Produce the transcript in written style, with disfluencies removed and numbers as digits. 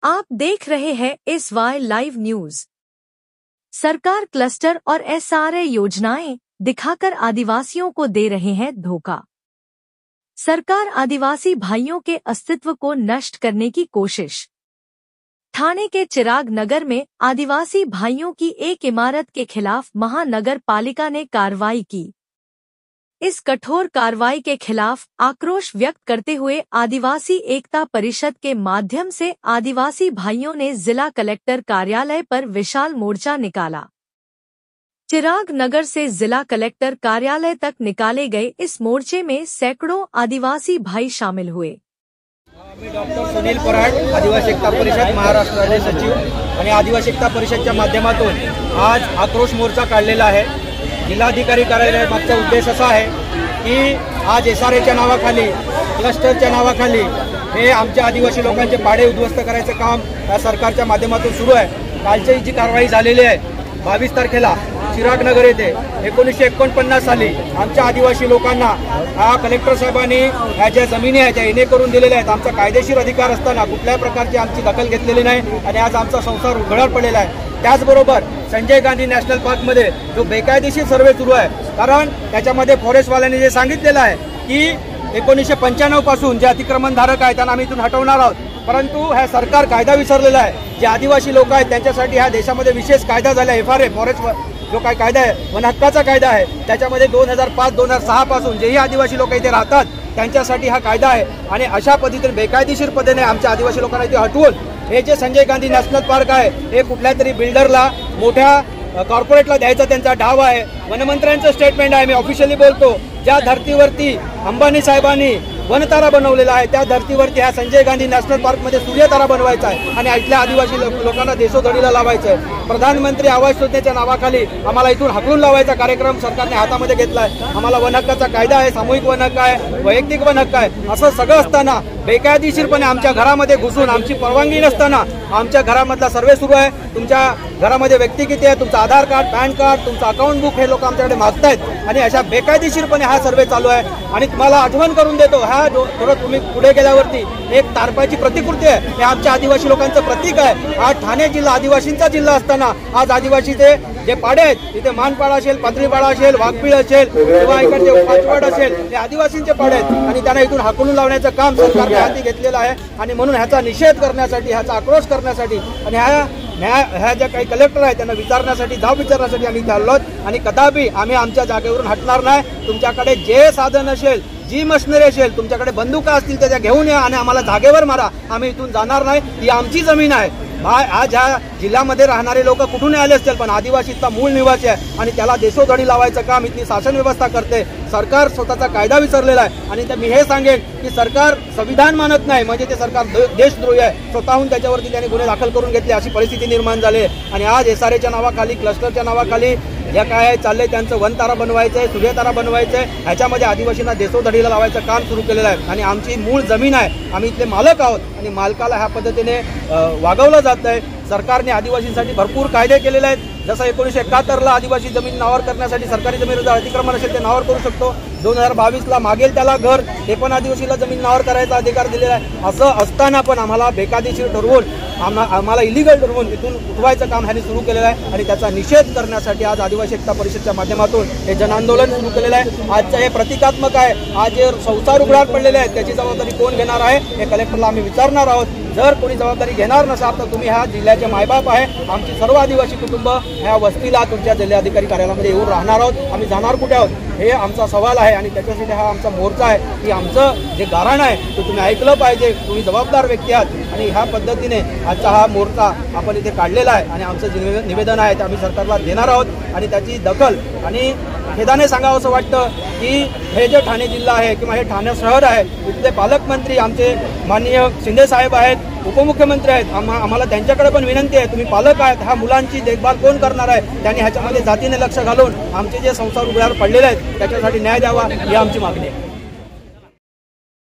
आप देख रहे हैं SY लाइव न्यूज। सरकार क्लस्टर और SRA योजनाएं दिखाकर आदिवासियों को दे रहे हैं धोखा। सरकार आदिवासी भाइयों के अस्तित्व को नष्ट करने की कोशिश। ठाणे के चिराग नगर में आदिवासी भाइयों की एक इमारत के खिलाफ महानगर पालिका ने कार्रवाई की। इस कठोर कार्रवाई के खिलाफ आक्रोश व्यक्त करते हुए आदिवासी एकता परिषद के माध्यम से आदिवासी भाइयों ने जिला कलेक्टर कार्यालय पर विशाल मोर्चा निकाला। चिराग नगर से जिला कलेक्टर कार्यालय तक निकाले गए इस मोर्चे में सैकड़ों आदिवासी भाई शामिल हुए। मी डॉक्टर सुनील पराड, आदिवासी एकता परिषद महाराष्ट्र राज्य सचिव आणि आदिवासी एकता परिषदच्या माध्यमातून आज आक्रोश मोर्चा काढलेला आहे। जिल्हाधिकारी कार्यालय मागचा उद्देश असा आहे की आज SRAच्या नावाखाली, क्लस्टरच्या नावाखाली हे आमच्या आदिवासी लोकांचे पाडे उद्ध्वस्त करायचं काम या सरकारच्या माध्यमातून सुरू आहे। कालची जी कारवाई झालेली आहे 22 तारखेला चिराग नगर येथे 1949 साली आमच्या आदिवासी लोकांना हा कलेक्टर साहेबांनी ह्या ज्या जमिनी आहेत त्या इने करून दिलेल्या आहेत। आमचा कायदेशीर अधिकार असताना कुठल्याही प्रकारची आमची दखल घेतलेली नाही आणि आज आमचा संसार उघड्यावर पडलेला आहे। त्याचबरोबर संजय गांधी नॅशनल पार्कमध्ये जो बेकायदेशीर सर्वे सुरू आहे, कारण त्याच्यामध्ये फॉरेस्टवाल्यांनी जे सांगितलेलं आहे की 1995 पासून जे अतिक्रमणधारक आहेत त्यांना आम्ही इथून हटवणार आहोत, परंतु हा सरकार कायदा विसरलेला आहे। जे आदिवासी लोक आहेत त्यांच्यासाठी ह्या देशामध्ये विशेष कायदा झाला FRA फॉरेस्ट जो काय कायदा आहे, वन हक्काचा कायदा आहे, त्याच्यामध्ये 2005-2006 पासून जेही आदिवासी लोक इथे राहतात त्यांच्यासाठी हा कायदा आहे। आणि अशा पद्धतीने बेकायदेशीर पद्धतीने आमच्या आदिवासी लोकांना इथे हटवून हे जे संजय गांधी नॅशनल पार्क आहे हे कुठल्या तरी बिल्डरला, मोठ्या कॉर्पोरेटला द्यायचा त्यांचा डाव आहे। वनमंत्र्यांचं स्टेटमेंट आहे, मी ऑफिशियली बोलतो, ज्या धर्तीवरती अंबानी साहेबांनी वनतारा बनवलेला आहे त्या धर्तीवरती ह्या संजय गांधी नॅशनल पार्कमध्ये सूर्यतारा बनवायचा आहे आणि इथल्या आदिवासी लोकांना देशोधडीला लावायचं आहे। प्रधानमंत्री आवास योजनेच्या नावाखाली आम्हाला इथून हाकलून लावायचा कार्यक्रम सरकारने हातामध्ये घेतला आहे। आम्हाला वन हक्काचा कायदा आहे, सामूहिक वन हक्क आहे, वैयक्तिक वन हक्क आहे, असं सगळं असताना बेकायदेशीरपणे आमच्या घरामध्ये घुसून आमची परवानगी नसताना आमच्या घरामधला सर्वे सुरू आहे। तुमच्या घरामध्ये व्यक्ती किती आहे, तुमचं आधार कार्ड, पॅन कार्ड, तुमचं अकाउंट बुक हे लोक आमच्याकडे मागतायत आणि अशा बेकायदेशीरपणे हा सर्वे चालू आहे। आणि तुम्हाला आठवण करून देतो, हा थोडं तुम्ही पुढे गेल्यावरती एक तारपाची प्रतिकृती आहे, हे आमच्या आदिवासी लोकांचं प्रतीक आहे। हा ठाणे जिल्हा आदिवासींचा जिल्हा असताना आज आदिवासीचे जे पाडे आहेत तिथे मानपाडा असेल, पातळीपाडा असेल, वाघपीळ असेल किंवा इकडचे पाचवाड असेल हे आदिवासींचे पाडे आहेत आणि त्यांना इथून हाकलून लावण्याचं काम सरकारने हाती घेतलेलं आहे। आणि म्हणून ह्याचा निषेध करण्यासाठी, ह्याचा आक्रोश करण्यासाठी आणि ह्या ज्या काही कलेक्टर आहेत त्यांना विचारण्यासाठी, जाब विचारण्यासाठी आम्ही इथे आलो आणि कदापि आम्ही आमच्या जागेवरून हटणार नाही। तुमच्याकडे जे साधन असेल, जी मशिनरी असेल, तुमच्याकडे बंदुका असतील त्या घेऊन या आणि आम्हाला जागेवर मारा, आम्ही इथून जाणार नाही। ही आमची जमीन आहे। आज ह्या जिल्ह्यामध्ये राहणारे लोक कुठून आले असतील पण आदिवासी इथला मूळ निवासी आहे आणि त्याला देशोधडी लावायचं काम इथली शासन व्यवस्था करते। सरकार स्वतःचा कायदा विसरलेला आहे आणि मी हे सांगेन की सरकार संविधान मानत नाही म्हणजे ते सरकार देशद्रोही आहे। स्वतःहून त्याच्यावरती त्यांनी गुन्हे दाखल करून घेतले, अशी परिस्थिती निर्माण झाली आणि आज SRAच्या नावाखाली, क्लस्टरच्या नावाखाली या काय चाललंय त्यांचं वनतारा बनवायचंय, सूर्यतारा बनवायचंय, ह्याच्यामध्ये आदिवासींना देशोधडीला लावायचं काम सुरू केलेलं आहे। आणि आमची मूळ जमीन आहे, आम्ही इथले मालक आहोत आणि मालकाला ह्या पद्धतीने वागवलं जात आहे। सरकारने आदिवासींसाठी भरपूर कायदे केलेले आहेत, जसं 1971ला आदिवासी जमीन नावावर करण्यासाठी सरकारी जमिनीचं अतिक्रमण असेल ते नावावर करू शकतो। 2022ला मागेल त्याला घर, ते पण आदिवासीला जमीन नावावर करायचा अधिकार दिलेला आहे। असं असताना पण आम्हाला बेकायदेशीर ठरवून, आम्हाला इलिगल ठरवून इथून उठवायचं काम ह्यांनी सुरू केलेलं आहे आणि त्याचा निषेध करण्यासाठी आज आदिवासी एकता परिषदच्या माध्यमातून हे जनआंदोलन सुरू केलेलं आहे। आजचं हे प्रतिकात्मक आहे। आज जे संसार उघड्यावर पडलेले आहेत त्याची जबाबदारी कोण घेणार आहे हे कलेक्टरला आम्ही विचारणार आहोत। जर कोणी जबाबदारी घेणार नसाल तर तुम्ही ह्या जिल्ह्याचे मायबाप आहे। आमची सर्व आदिवासी कुटुंब ह्या वस्तीला तुमच्या जिल्हाधिकारी कार्यालयामध्ये येऊन राहणार आहोत। आम्ही जाणार कुठे आहोत हे आमचा सवाल आहे आणि त्याच्यासाठी हा आमचा मोर्चा आहे की आमचं जे गाऱ्हाण आहे ते तुम्ही ऐकलं पाहिजे। तुम्ही जबाबदार व्यक्ती आहात आणि ह्या पद्धतीने आजचा हा मोर्चा आपण इथे काढलेला आहे आणि आमचं जे निवेदन आहे ते आम्ही सरकारला देणार आहोत आणि त्याची दखल आणि खेदाने सांगावं असं वाटतं की हे जे ठाणे जिल्हा आहे किंवा हे ठाणे शहर आहे, इथले पालकमंत्री आमचे माननीय शिंदे साहेब आहेत, उपमुख्यमंत्री आहेत, आम्हाला त्यांच्याकडे पण विनंती आहे, तुम्ही पालक आहेत, ह्या मुलांची देखभाल कोण करणार आहे? त्यांनी ह्याच्यामध्ये जातीने लक्ष घालून आमचे जे संसार उघड्यावर पडलेले आहेत त्याच्यासाठी न्याय द्यावा ही आमची मागणी आहे।